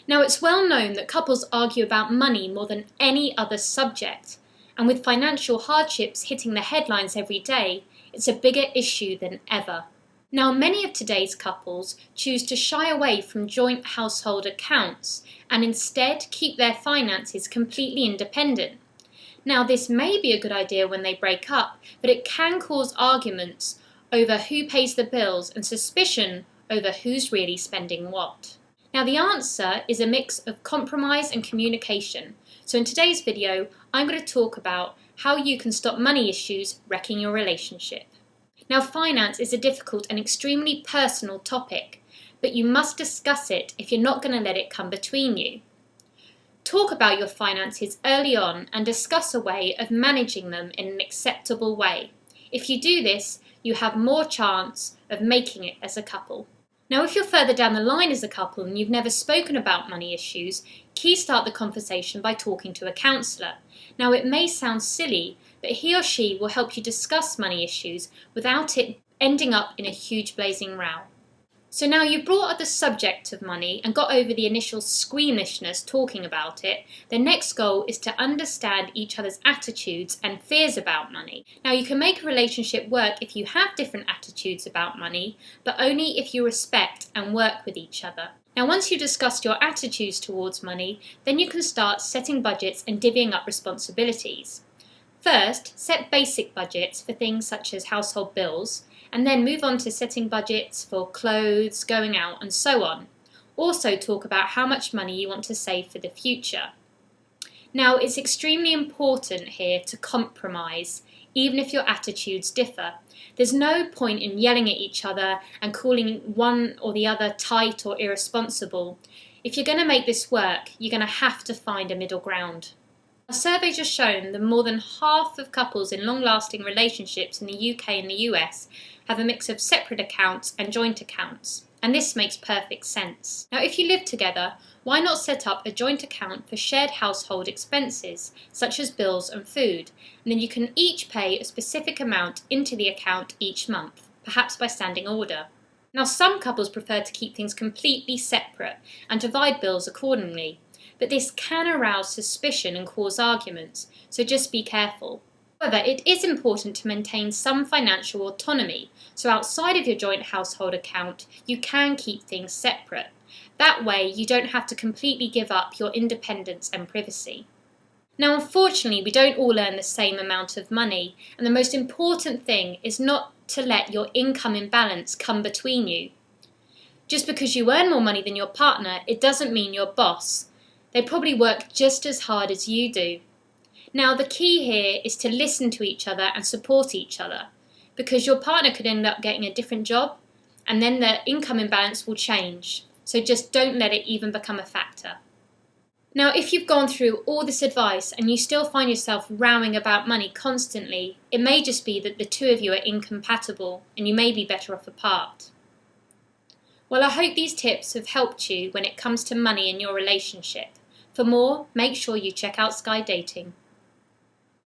Now, it's well known that couples argue about money more than any other subject, and with financial hardships hitting the headlines every day, it's a bigger issue than ever. Now, many of today's couples choose to shy away from joint household accounts and instead keep their finances completely independent. Now, this may be a good idea when they break up, but it can cause arguments over who pays the bills and suspicion over who's really spending what. Now, the answer is a mix of compromise and communication. So in today's video, I'm going to talk about how you can stop money issues wrecking your relationship. Now, finance is a difficult and extremely personal topic, but you must discuss it if you're not going to let it come between you. Talk about your finances early on and discuss a way of managing them in an acceptable way. If you do this, you have more chance of making it as a couple. Now, if you're further down the line as a couple and you've never spoken about money issues, start the conversation by talking to a counsellor. Now, it may sound silly, but he or she will help you discuss money issues without it ending up in a huge blazing row. So now you've brought up the subject of money and got over the initial squeamishness talking about it, the next goal is to understand each other's attitudes and fears about money. Now, you can make a relationship work if you have different attitudes about money, but only if you respect and work with each other. Now, once you've discussed your attitudes towards money, then you can start setting budgets and divvying up responsibilities. First, set basic budgets for things such as household bills, and then move on to setting budgets for clothes, going out, and so on. Also talk about how much money you want to save for the future. Now, it's extremely important here to compromise, even if your attitudes differ. There's no point in yelling at each other and calling one or the other tight or irresponsible. If you're going to make this work, you're going to have to find a middle ground. Surveys have shown that more than half of couples in long-lasting relationships in the UK and the US have a mix of separate accounts and joint accounts, and this makes perfect sense. Now, if you live together, why not set up a joint account for shared household expenses, such as bills and food, and then you can each pay a specific amount into the account each month, perhaps by standing order. Now, some couples prefer to keep things completely separate and divide bills accordingly, but this can arouse suspicion and cause arguments, so just be careful. However, it is important to maintain some financial autonomy, so outside of your joint household account, you can keep things separate. That way, you don't have to completely give up your independence and privacy. Now, unfortunately, we don't all earn the same amount of money, and the most important thing is not to let your income imbalance come between you. Just because you earn more money than your partner, it doesn't mean you're boss. They probably work just as hard as you do. Now, the key here is to listen to each other and support each other, because your partner could end up getting a different job and then the income imbalance will change. So just don't let it even become a factor. Now, if you've gone through all this advice and you still find yourself rowing about money constantly, it may just be that the two of you are incompatible and you may be better off apart. Well, I hope these tips have helped you when it comes to money in your relationship. For more, make sure you check out Sky Dating.